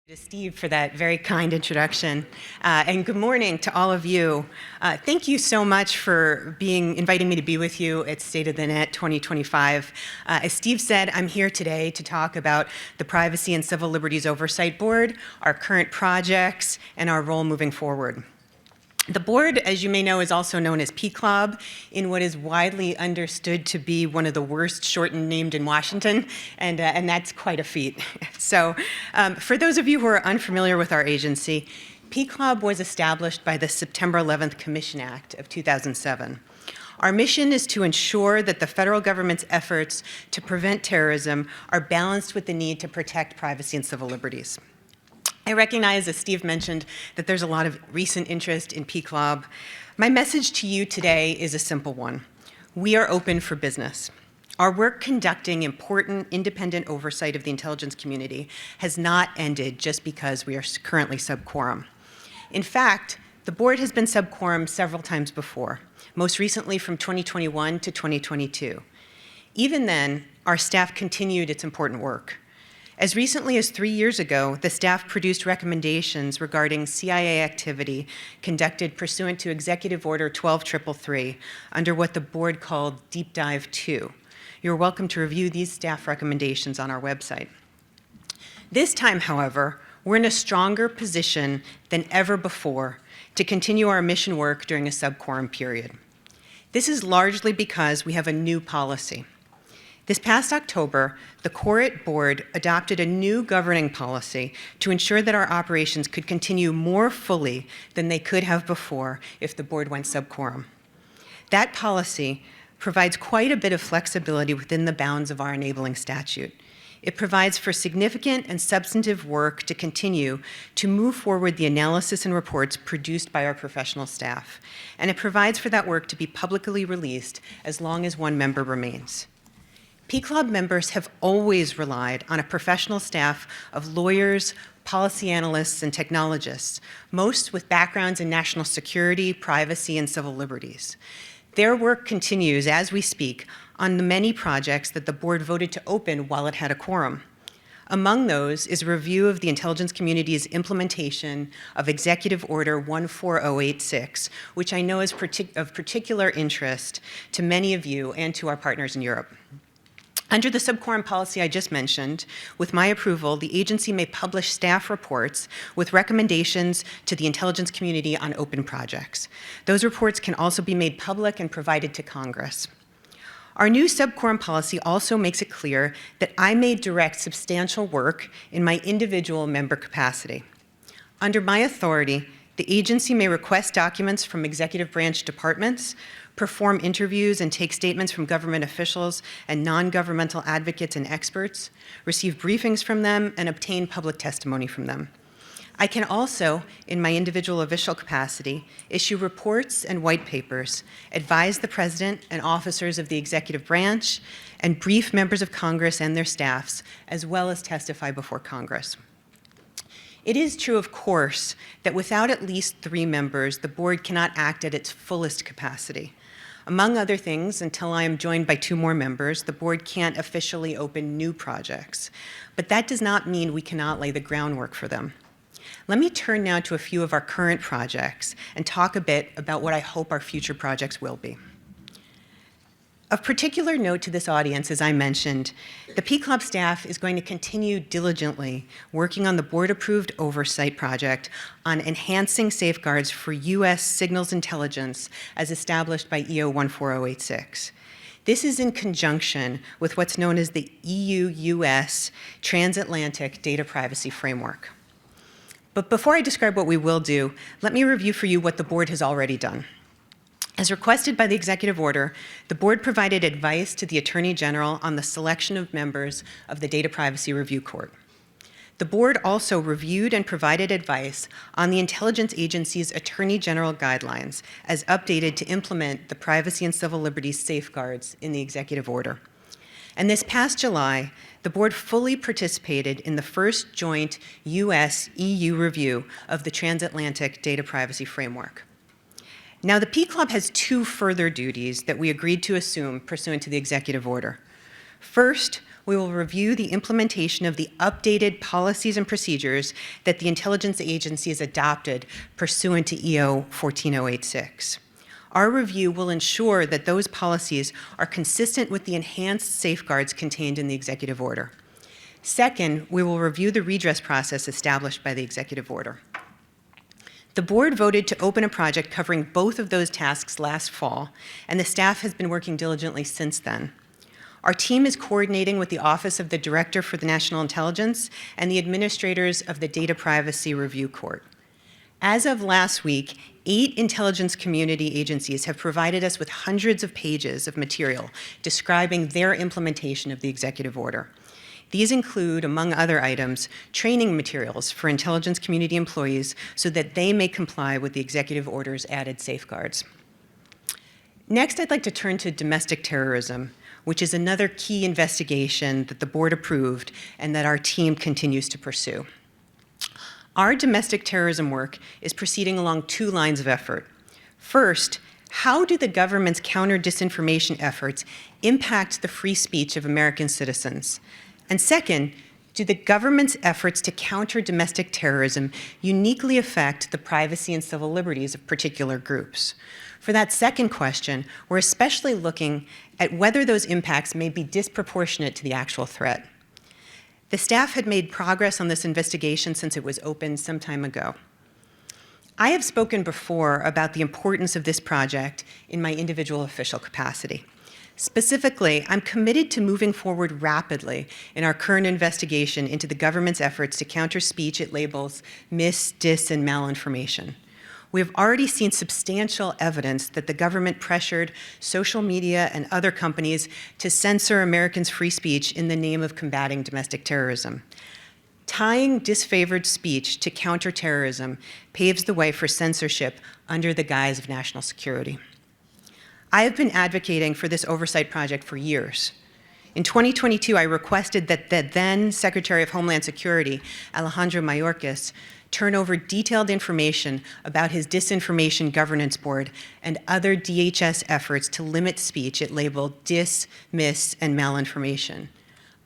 To Steve for that very kind introduction. And good morning to all of you. Thank you so much for inviting me to be with you at State of the Net 2025. As Steve said, I'm here today to talk about the Privacy and Civil Liberties Oversight Board, our current projects, and our role moving forward. The board, as you may know, is also known as PCLOB, in what is widely understood to be one of the worst shortened named in Washington, and that's quite a feat. So for those of you who are unfamiliar with our agency, PCLOB was established by the September 11th Commission Act of 2007. Our mission is to ensure that the federal government's efforts to prevent terrorism are balanced with the need to protect privacy and civil liberties. I recognize, as Steve mentioned, that there's a lot of recent interest in PCLOB. My message to you today is a simple one. We are open for business. Our work conducting important independent oversight of the intelligence community has not ended just because we are currently sub-quorum. In fact, the board has been sub-quorum several times before, most recently from 2021 to 2022. Even then, our staff continued its important work. As recently as 3 years ago, the staff produced recommendations regarding CIA activity conducted pursuant to Executive Order 12333 under what the board called Deep Dive 2. You're welcome to review these staff recommendations on our website. This time, however, we're in a stronger position than ever before to continue our mission work during a sub-quorum period. This is largely because we have a new policy. This past October, the CORIT board adopted a new governing policy to ensure that our operations could continue more fully than they could have before if the board went sub-quorum. That policy provides quite a bit of flexibility within the bounds of our enabling statute. It provides for significant and substantive work to continue to move forward the analysis and reports produced by our professional staff. And it provides for that work to be publicly released as long as one member remains. PCLOB members have always relied on a professional staff of lawyers, policy analysts, and technologists, most with backgrounds in national security, privacy, and civil liberties. Their work continues as we speak on the many projects that the board voted to open while it had a quorum. Among those is a review of the intelligence community's implementation of Executive Order 14086, which I know is of particular interest to many of you and to our partners in Europe. Under the sub-quorum policy I just mentioned, with my approval, the agency may publish staff reports with recommendations to the intelligence community on open projects. Those reports can also be made public and provided to Congress. Our new sub-quorum policy also makes it clear that I may direct substantial work in my individual member capacity. Under my authority, the agency may request documents from executive branch departments, perform interviews and take statements from government officials and non-governmental advocates and experts, receive briefings from them, and obtain public testimony from them. I can also, in my individual official capacity, issue reports and white papers, advise the President and officers of the executive branch, and brief members of Congress and their staffs, as well as testify before Congress. It is true, of course, that without at least 3 members, the board cannot act at its fullest capacity. Among other things, until I am joined by 2 more members, the board can't officially open new projects. But that does not mean we cannot lay the groundwork for them. Let me turn now to a few of our current projects and talk a bit about what I hope our future projects will be. Of particular note to this audience, as I mentioned, the PCLOB staff is going to continue diligently working on the board-approved oversight project on enhancing safeguards for U.S. signals intelligence as established by EO 14086. This is in conjunction with what's known as the EU-US Transatlantic Data Privacy Framework. But before I describe what we will do, let me review for you what the board has already done. As requested by the executive order, the board provided advice to the Attorney General on the selection of members of the Data Privacy Review Court. The board also reviewed and provided advice on the intelligence agency's Attorney General guidelines as updated to implement the privacy and civil liberties safeguards in the executive order. And this past July, the board fully participated in the first joint US-EU review of the Transatlantic Data Privacy Framework. Now, the PCLOB has 2 further duties that we agreed to assume pursuant to the executive order. First, we will review the implementation of the updated policies and procedures that the intelligence agency has adopted pursuant to EO 14086. Our review will ensure that those policies are consistent with the enhanced safeguards contained in the executive order. Second, we will review the redress process established by the executive order. The board voted to open a project covering both of those tasks last fall, and the staff has been working diligently since then. Our team is coordinating with the Office of the Director for the National Intelligence and the administrators of the Data Privacy Review Court. As of last week, 8 intelligence community agencies have provided us with hundreds of pages of material describing their implementation of the executive order. These include, among other items, training materials for intelligence community employees so that they may comply with the executive order's added safeguards. Next, I'd like to turn to domestic terrorism, which is another key investigation that the board approved and that our team continues to pursue. Our domestic terrorism work is proceeding along 2 lines of effort. First, how do the government's counter-disinformation efforts impact the free speech of American citizens? And second, do the government's efforts to counter domestic terrorism uniquely affect the privacy and civil liberties of particular groups? For that second question, we're especially looking at whether those impacts may be disproportionate to the actual threat. The staff had made progress on this investigation since it was opened some time ago. I have spoken before about the importance of this project in my individual official capacity. Specifically, I'm committed to moving forward rapidly in our current investigation into the government's efforts to counter speech it labels mis, dis, and malinformation. We have already seen substantial evidence that the government pressured social media and other companies to censor Americans' free speech in the name of combating domestic terrorism. Tying disfavored speech to counterterrorism paves the way for censorship under the guise of national security. I have been advocating for this oversight project for years. In 2022, I requested that the then Secretary of Homeland Security, Alejandro Mayorkas, turn over detailed information about his Disinformation Governance Board and other DHS efforts to limit speech it labeled dis, mis, and malinformation.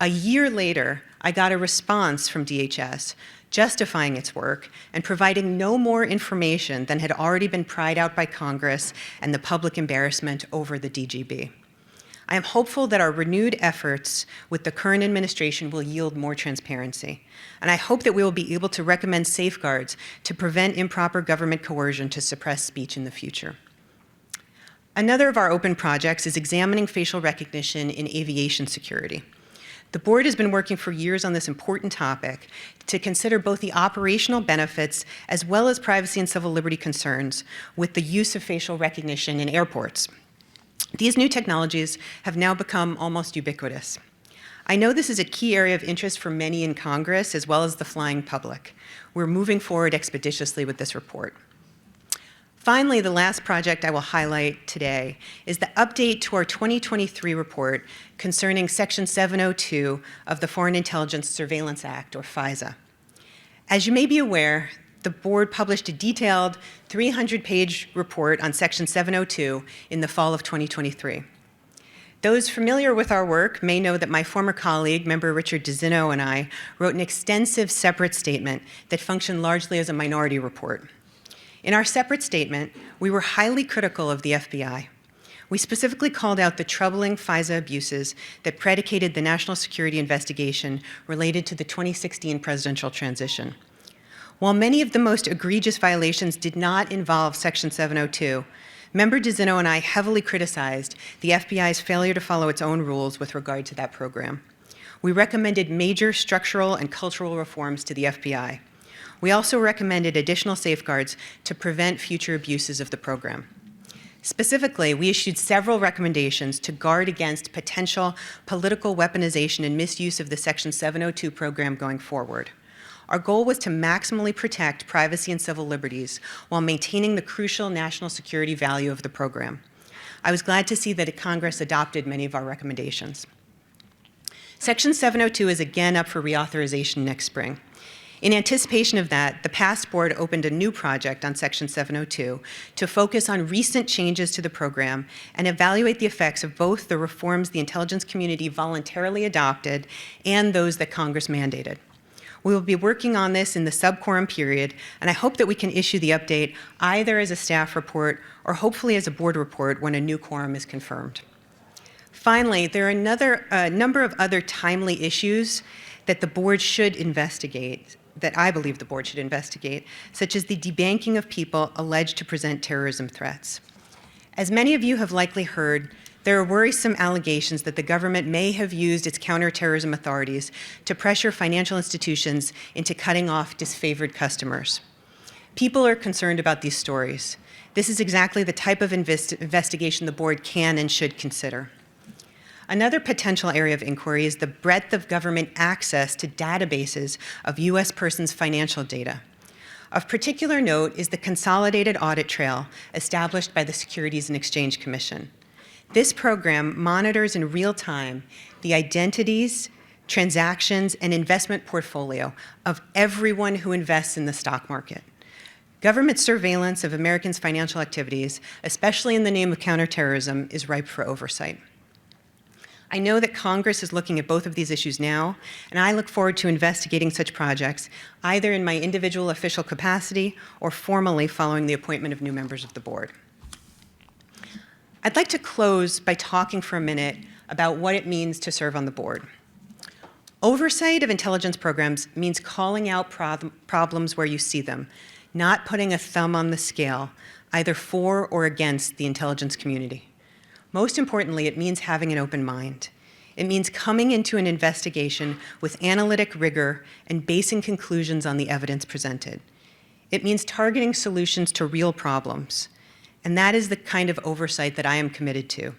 A year later, I got a response from DHS justifying its work and providing no more information than had already been pried out by Congress and the public embarrassment over the DGB. I am hopeful that our renewed efforts with the current administration will yield more transparency, and I hope that we will be able to recommend safeguards to prevent improper government coercion to suppress speech in the future. Another of our open projects is examining facial recognition in aviation security. The board has been working for years on this important topic to consider both the operational benefits as well as privacy and civil liberty concerns with the use of facial recognition in airports. These new technologies have now become almost ubiquitous. I know this is a key area of interest for many in Congress as well as the flying public. We're moving forward expeditiously with this report. Finally, the last project I will highlight today is the update to our 2023 report concerning Section 702 of the Foreign Intelligence Surveillance Act, or FISA. As you may be aware, the board published a detailed 300-page report on Section 702 in the fall of 2023. Those familiar with our work may know that my former colleague, Member Richard DeZinno, and I wrote an extensive separate statement that functioned largely as a minority report. In our separate statement, we were highly critical of the FBI. We specifically called out the troubling FISA abuses that predicated the national security investigation related to the 2016 presidential transition. While many of the most egregious violations did not involve Section 702, Member DeZinno and I heavily criticized the FBI's failure to follow its own rules with regard to that program. We recommended major structural and cultural reforms to the FBI. We also recommended additional safeguards to prevent future abuses of the program. Specifically, we issued several recommendations to guard against potential political weaponization and misuse of the Section 702 program going forward. Our goal was to maximally protect privacy and civil liberties while maintaining the crucial national security value of the program. I was glad to see that Congress adopted many of our recommendations. Section 702 is again up for reauthorization next spring. In anticipation of that, the past board opened a new project on Section 702 to focus on recent changes to the program and evaluate the effects of both the reforms the intelligence community voluntarily adopted and those that Congress mandated. We will be working on this in the sub-quorum period, and I hope that we can issue the update either as a staff report or hopefully as a board report when a new quorum is confirmed. Finally, there are a number of other timely issues that the board should investigate, that I believe the board should investigate, such as the debanking of people alleged to present terrorism threats. As many of you have likely heard, there are worrisome allegations that the government may have used its counterterrorism authorities to pressure financial institutions into cutting off disfavored customers. People are concerned about these stories. This is exactly the type of investigation the board can and should consider. Another potential area of inquiry is the breadth of government access to databases of U.S. persons' financial data. Of particular note is the consolidated audit trail established by the Securities and Exchange Commission. This program monitors in real time the identities, transactions, and investment portfolio of everyone who invests in the stock market. Government surveillance of Americans' financial activities, especially in the name of counterterrorism, is ripe for oversight. I know that Congress is looking at both of these issues now, and I look forward to investigating such projects, either in my individual official capacity or formally following the appointment of new members of the board. I'd like to close by talking for a minute about what it means to serve on the board. Oversight of intelligence programs means calling out problems where you see them, not putting a thumb on the scale, either for or against the intelligence community. Most importantly, it means having an open mind. It means coming into an investigation with analytic rigor and basing conclusions on the evidence presented. It means targeting solutions to real problems. And that is the kind of oversight that I am committed to.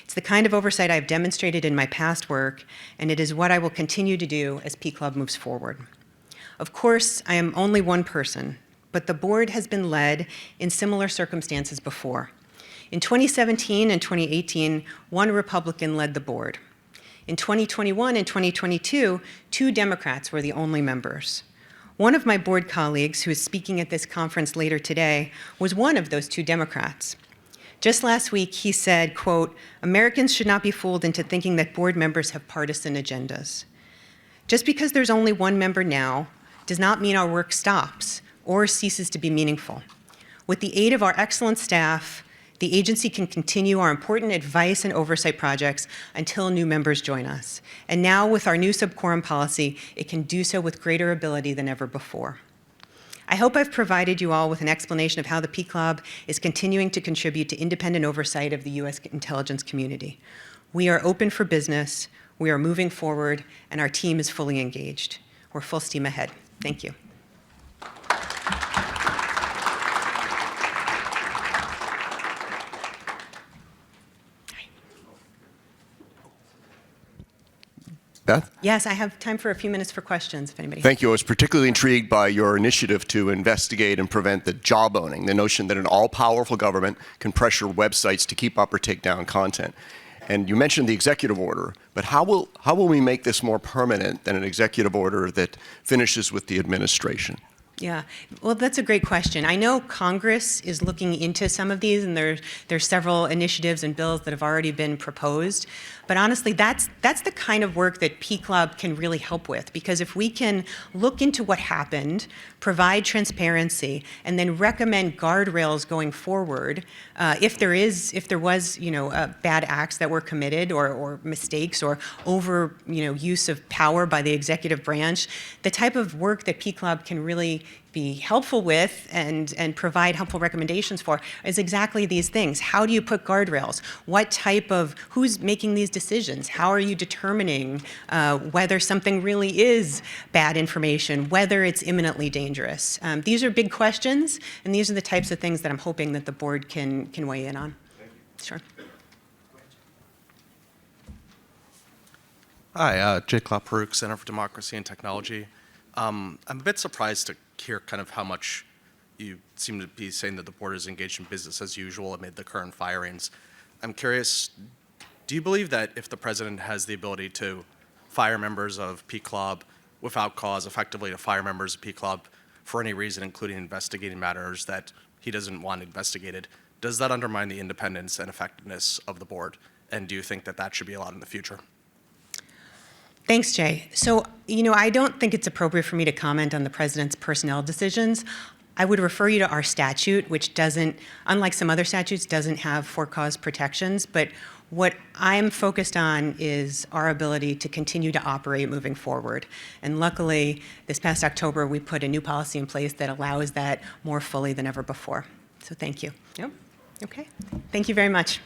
It's the kind of oversight I've demonstrated in my past work, and it is what I will continue to do as P-Club moves forward. Of course, I am only one person, but the board has been led in similar circumstances before. In 2017 and 2018, one Republican led the board. In 2021 and 2022, 2 Democrats were the only members. One of my board colleagues, who is speaking at this conference later today, was one of those 2 Democrats. Just last week, he said, quote, "Americans should not be fooled into thinking that board members have partisan agendas. Just because there's only one member now does not mean our work stops or ceases to be meaningful. With the aid of our excellent staff, the agency can continue our important advice and oversight projects until new members join us. And now with our new sub-quorum policy, it can do so with greater ability than ever before." I hope I've provided you all with an explanation of how the P-Club is continuing to contribute to independent oversight of the U.S. intelligence community. We are open for business, we are moving forward, and our team is fully engaged. We're full steam ahead. Thank you. Beth? Yes, I have time for a few minutes for questions, if anybody. Thank you. I was particularly intrigued by your initiative to investigate and prevent the job owning, the notion that an all-powerful government can pressure websites to keep up or take down content. And you mentioned the executive order, but how will we make this more permanent than an executive order that finishes with the administration? Yeah, well, that's a great question. I know Congress is looking into some of these, and there's several initiatives and bills that have already been proposed. But honestly, that's the kind of work that P-Club can really help with, because if we can look into what happened, provide transparency, and then recommend guardrails going forward, if there was bad acts that were committed or mistakes or use of power by the executive branch, the type of work that P-Club can really be helpful with and provide helpful recommendations for is exactly these things. How do you put guardrails? Who's making these decisions? How are you determining whether something really is bad information, whether it's imminently dangerous? These are big questions, and these are the types of things that I'm hoping that the board can weigh in on. Sure. Hi, Jake LaPeroux, Center for Democracy and Technology. I'm a bit surprised to hear kind of how much you seem to be saying that the board is engaged in business as usual amid the current firings. I'm curious, do you believe that if the president has the ability to fire members of P-Club without cause effectively to fire members of P Club for any reason, including investigating matters that he doesn't want investigated, does that undermine the independence and effectiveness of the board? And do you think that that should be allowed in the future? Thanks, Jay. So, I don't think it's appropriate for me to comment on the president's personnel decisions. I would refer you to our statute, which doesn't, unlike some other statutes, doesn't have for-cause protections. But what I'm focused on is our ability to continue to operate moving forward. And luckily, this past October, we put a new policy in place that allows that more fully than ever before. So thank you. Yep. Okay. Thank you very much.